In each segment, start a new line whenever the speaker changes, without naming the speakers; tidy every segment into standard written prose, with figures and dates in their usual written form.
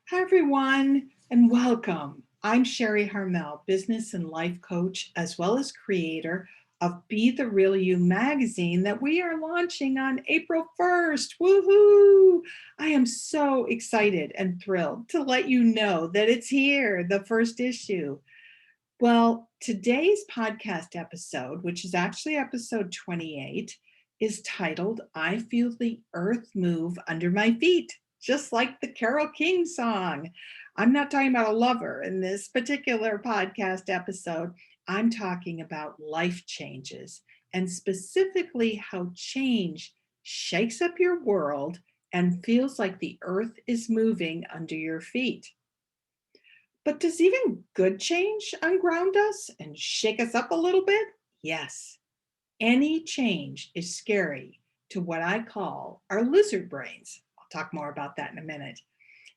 Hi, everyone, and welcome. I'm Sherry Harmel, business and life coach, as well as creator of Be the Real You magazine that we are launching on April 1st. Woohoo! I am so excited and thrilled to let you know that it's here, the first issue. Well, today's podcast episode, which is actually episode 28, is titled I Feel the Earth Move Under My Feet, just like the Carole King song. I'm not talking about a lover in this particular podcast episode. I'm talking about life changes and specifically how change shakes up your world and feels like the earth is moving under your feet. But does even good change unground us and shake us up a little bit? Yes. Any change is scary to what I call our lizard brains. I'll talk more about that in a minute.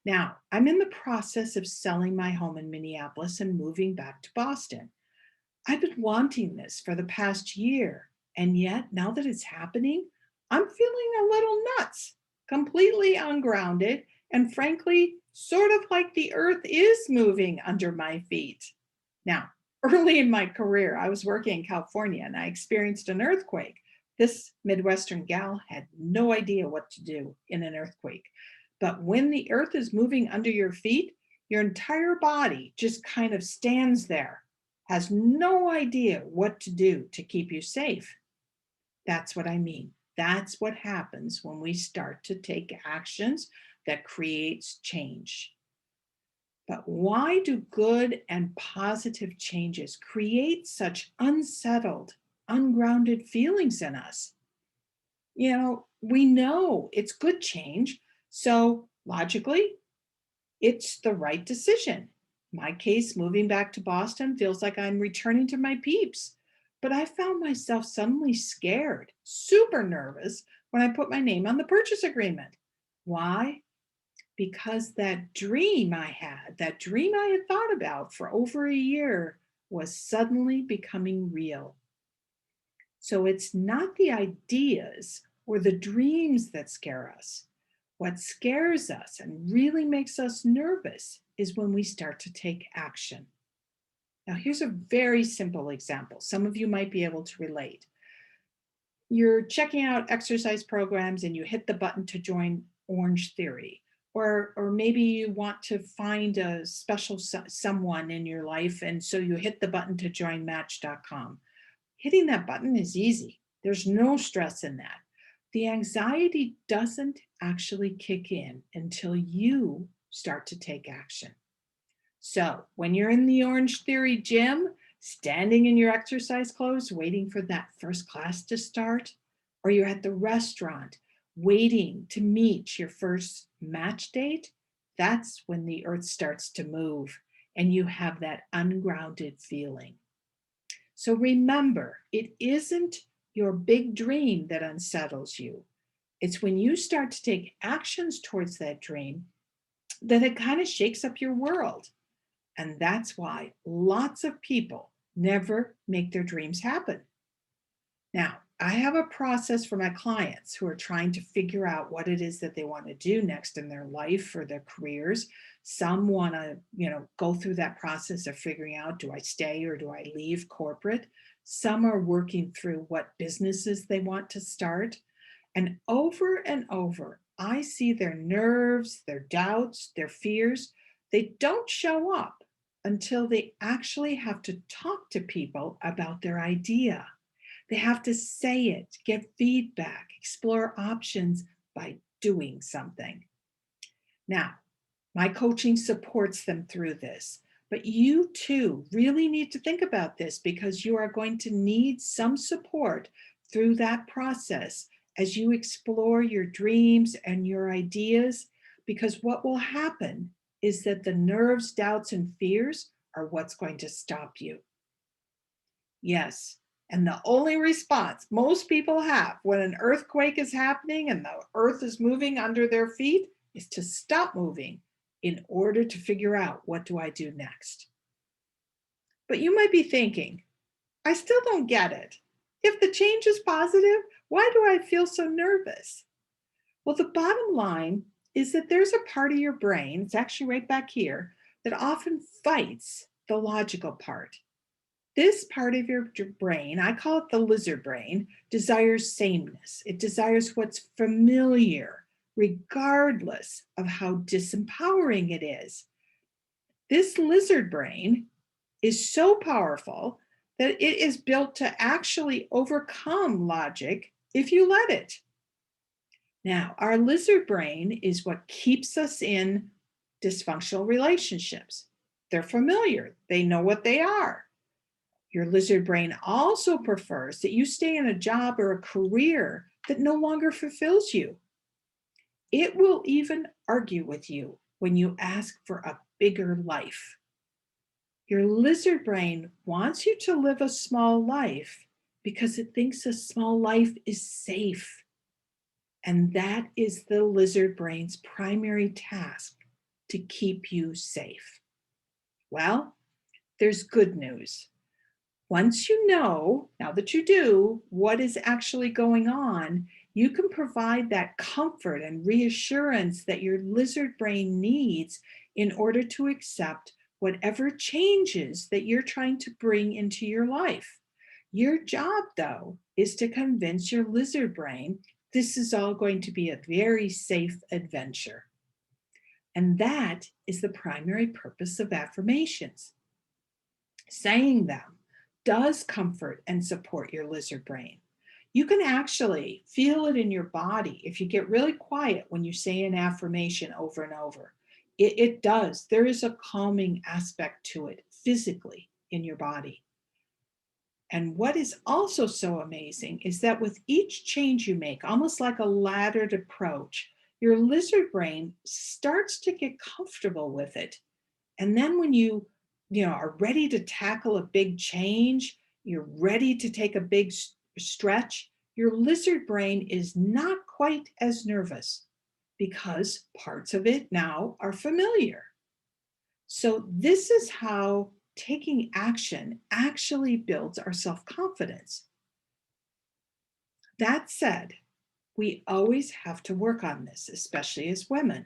Now, I'm in the process of selling my home in Minneapolis and moving back to Boston. I've been wanting this for the past year, and yet now that it's happening, I'm feeling a little nuts, completely ungrounded, and frankly, sort of like the earth is moving under my feet. Now, early in my career, I was working in California and I experienced an earthquake. This Midwestern gal had no idea what to do in an earthquake. But when the earth is moving under your feet, your entire body just kind of stands there, has no idea what to do to keep you safe. That's what I mean. That's what happens when we start to take actions that creates change. But why do good and positive changes create such unsettled, ungrounded feelings in us? We know it's good change, so logically, it's the right decision. In my case, moving back to Boston feels like I'm returning to my peeps. But I found myself suddenly scared, super nervous when I put my name on the purchase agreement. Why? Because that dream I had, that dream I had thought about for over a year, was suddenly becoming real. So it's not the ideas or the dreams that scare us. What scares us and really makes us nervous is when we start to take action. Now, here's a very simple example. Some of you might be able to relate. You're checking out exercise programs and you hit the button to join Orange Theory. Or maybe you want to find a special someone in your life, and so you hit the button to join Match.com. Hitting that button is easy. There's no stress in that. The anxiety doesn't actually kick in until you start to take action. So when you're in the Orange Theory gym, standing in your exercise clothes, waiting for that first class to start, or you're at the restaurant waiting to meet your first match date, that's when the earth starts to move and you have that ungrounded feeling. So remember, it isn't your big dream that unsettles you. It's when you start to take actions towards that dream that it kind of shakes up your world. And that's why lots of people never make their dreams happen. Now, I have a process for my clients who are trying to figure out what it is that they want to do next in their life or their careers. Some want to, go through that process of figuring out, do I stay or do I leave corporate? Some are working through what businesses they want to start. And over, I see their nerves, their doubts, their fears. They don't show up until they actually have to talk to people about their idea. They have to say it, get feedback, explore options by doing something. Now, my coaching supports them through this, but you too really need to think about this because you are going to need some support through that process as you explore your dreams and your ideas, because what will happen is that the nerves, doubts, and fears are what's going to stop you. Yes. And the only response most people have when an earthquake is happening and the earth is moving under their feet is to stop moving in order to figure out, what do I do next? But you might be thinking, I still don't get it. If the change is positive, why do I feel so nervous? Well, the bottom line is that there's a part of your brain, it's actually right back here, that often fights the logical part. This part of your brain, I call it the lizard brain, desires sameness. It desires what's familiar, regardless of how disempowering it is. This lizard brain is so powerful that it is built to actually overcome logic if you let it. Now, our lizard brain is what keeps us in dysfunctional relationships. They're familiar, they know what they are. Your lizard brain also prefers that you stay in a job or a career that no longer fulfills you. It will even argue with you when you ask for a bigger life. Your lizard brain wants you to live a small life because it thinks a small life is safe. And that is the lizard brain's primary task, to keep you safe. Well, there's good news. Once you know, now that you do, what is actually going on, you can provide that comfort and reassurance that your lizard brain needs in order to accept whatever changes that you're trying to bring into your life. Your job, though, is to convince your lizard brain this is all going to be a very safe adventure. And that is the primary purpose of affirmations. Saying them does comfort and support your lizard brain. You can actually feel it in your body if you get really quiet when you say an affirmation over and over. It does. There is a calming aspect to it physically in your body. And what is also so amazing is that with each change you make, almost like a laddered approach, your lizard brain starts to get comfortable with it. And then when you are ready to tackle a big change, you're ready to take a big stretch, your lizard brain is not quite as nervous because parts of it now are familiar. So this is how taking action actually builds our self-confidence. That said, we always have to work on this, especially as women.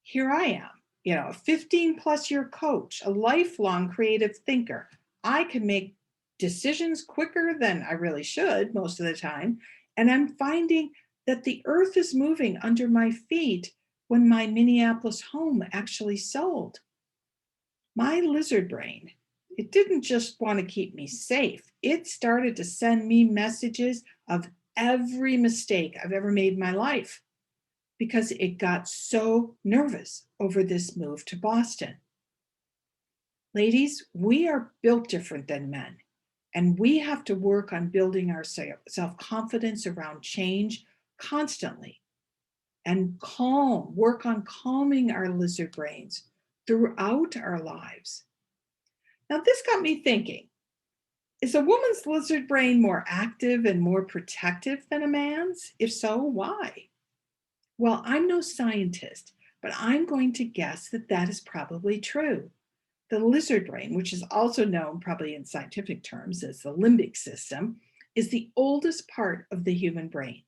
Here I am, a 15 plus year coach, a lifelong creative thinker. I can make decisions quicker than I really should most of the time. And I'm finding that the earth is moving under my feet when my Minneapolis home actually sold. My lizard brain, it didn't just want to keep me safe. It started to send me messages of every mistake I've ever made in my life because it got so nervous over this move to Boston. Ladies, we are built different than men, and we have to work on building our self-confidence around change constantly and work on calming our lizard brains throughout our lives. Now, this got me thinking, is a woman's lizard brain more active and more protective than a man's? If so, why? Well, I'm no scientist, but I'm going to guess that that is probably true. The lizard brain, which is also known probably in scientific terms as the limbic system, is the oldest part of the human brain.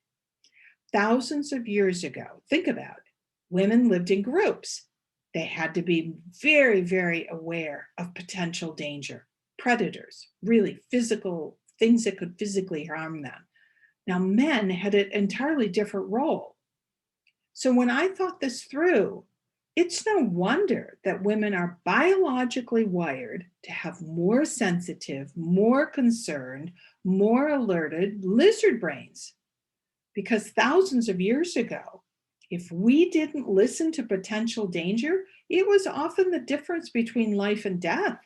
Thousands of years ago, think about it, women lived in groups. They had to be very, very aware of potential danger, predators, really physical things that could physically harm them. Now, men had an entirely different role. So when I thought this through, it's no wonder that women are biologically wired to have more sensitive, more concerned, more alerted lizard brains. Because thousands of years ago, if we didn't listen to potential danger, it was often the difference between life and death.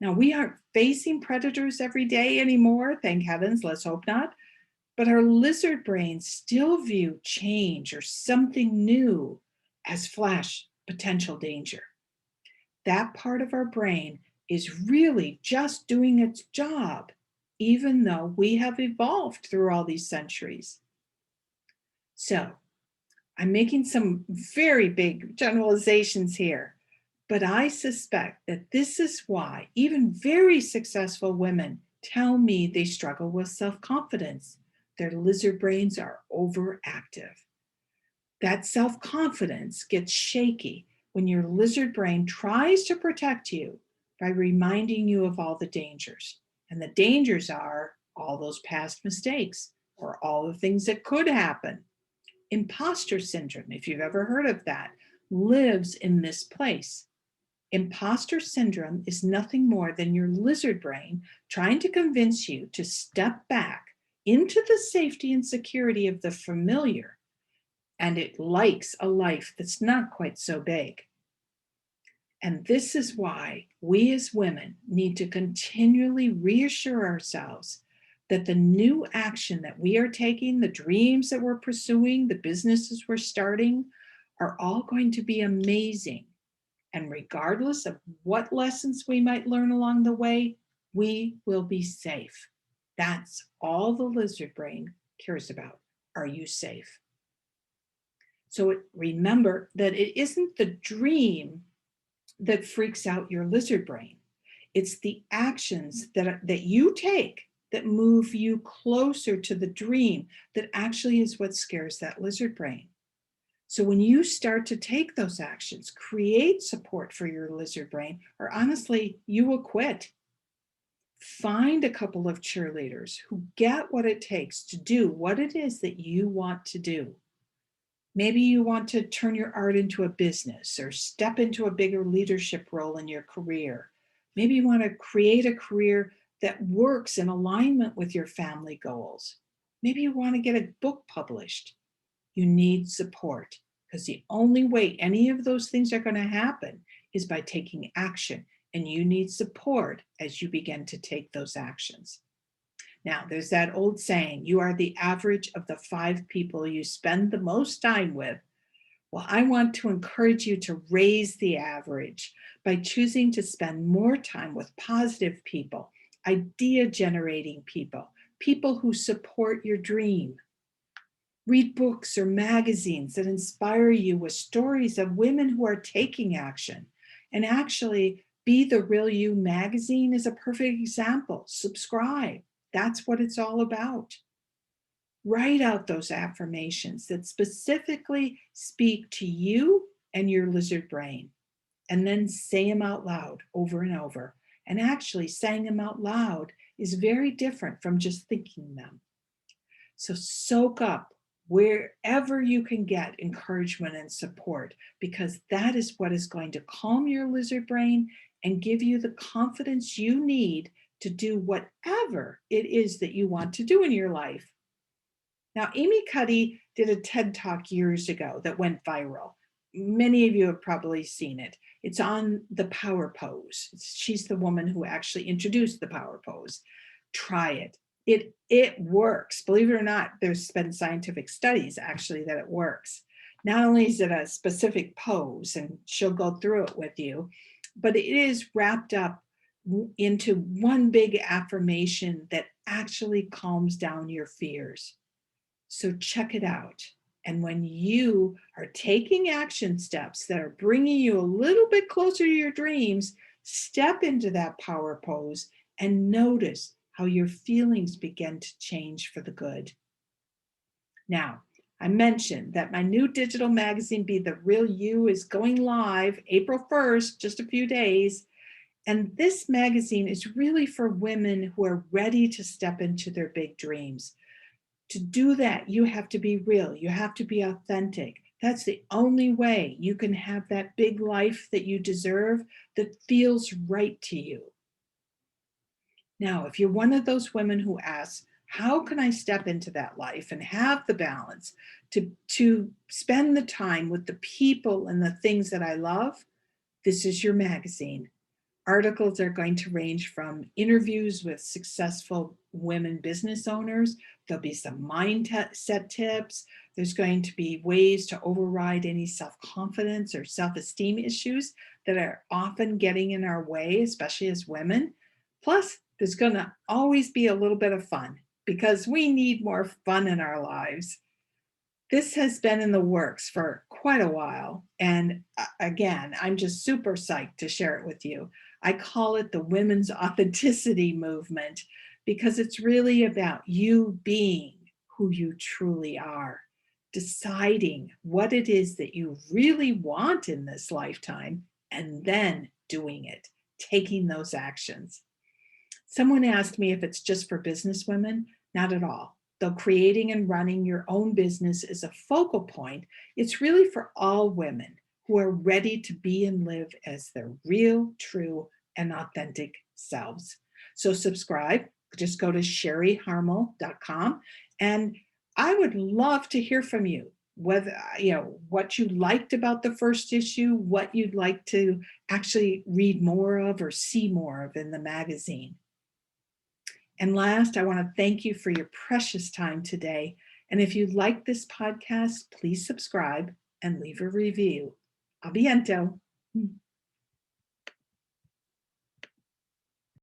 Now, we aren't facing predators every day anymore, thank heavens, let's hope not. But our lizard brains still view change or something new as flash potential danger. That part of our brain is really just doing its job, even though we have evolved through all these centuries. So I'm making some very big generalizations here, but I suspect that this is why even very successful women tell me they struggle with self-confidence. Their lizard brains are overactive. That self-confidence gets shaky when your lizard brain tries to protect you by reminding you of all the dangers. And the dangers are all those past mistakes or all the things that could happen. Imposter syndrome, if you've ever heard of that, lives in this place. Imposter syndrome is nothing more than your lizard brain trying to convince you to step back into the safety and security of the familiar, and it likes a life that's not quite so big. And this is why we as women need to continually reassure ourselves that the new action that we are taking, the dreams that we're pursuing, the businesses we're starting, are all going to be amazing. And regardless of what lessons we might learn along the way, we will be safe. That's all the lizard brain cares about. Are you safe? So remember that it isn't the dream that freaks out your lizard brain. It's the actions that you take that move you closer to the dream that actually is what scares that lizard brain. So when you start to take those actions, create support for your lizard brain, or honestly, you will quit. Find a couple of cheerleaders who get what it takes to do what it is that you want to do. Maybe you want to turn your art into a business or step into a bigger leadership role in your career. Maybe you want to create a career that works in alignment with your family goals. Maybe you want to get a book published. You need support because the only way any of those things are going to happen is by taking action, and you need support as you begin to take those actions. Now, there's that old saying, you are the average of the 5 people you spend the most time with. Well, I want to encourage you to raise the average by choosing to spend more time with positive people, idea generating people, people who support your dream. Read books or magazines that inspire you with stories of women who are taking action. And actually, Be the Real You magazine is a perfect example. Subscribe. That's what it's all about. Write out those affirmations that specifically speak to you and your lizard brain, and then say them out loud over and over. And actually, saying them out loud is very different from just thinking them. So soak up wherever you can get encouragement and support, because that is what is going to calm your lizard brain and give you the confidence you need to do whatever it is that you want to do in your life. Now, Amy Cuddy did a TED Talk years ago that went viral. Many of you have probably seen it. It's on the power pose. She's the woman who actually introduced the power pose. Try it. It works. Believe it or not, there's been scientific studies actually that it works. Not only is it a specific pose, and she'll go through it with you, but it is wrapped up into one big affirmation that actually calms down your fears. So check it out. And when you are taking action steps that are bringing you a little bit closer to your dreams, step into that power pose and notice how your feelings begin to change for the good. Now, I mentioned that my new digital magazine, Be the Real You, is going live April 1st, just a few days. And this magazine is really for women who are ready to step into their big dreams. To do that, you have to be real. You have to be authentic. That's the only way you can have that big life that you deserve that feels right to you. Now, if you're one of those women who asks, how can I step into that life and have the balance to spend the time with the people and the things that I love? This is your magazine. Articles are going to range from interviews with successful women business owners. There'll be some mindset tips. There's going to be ways to override any self-confidence or self-esteem issues that are often getting in our way, especially as women. Plus, there's going to always be a little bit of fun because we need more fun in our lives. This has been in the works for quite a while. And again, I'm just super psyched to share it with you. I call it the Women's Authenticity Movement because it's really about you being who you truly are. deciding what it is that you really want in this lifetime, and then doing it, taking those actions. Someone asked me if it's just for business women. Not at all. Though creating and running your own business is a focal point, it's really for all women who are ready to be and live as their real, true, and authentic selves. So subscribe. Just go to sherryharmel.com, and I would love to hear from you, whether what you liked about the first issue, what you'd like to actually read more of or see more of in the magazine. And last, I want to thank you for your precious time today. And if you like this podcast, please subscribe and leave a review. A biento.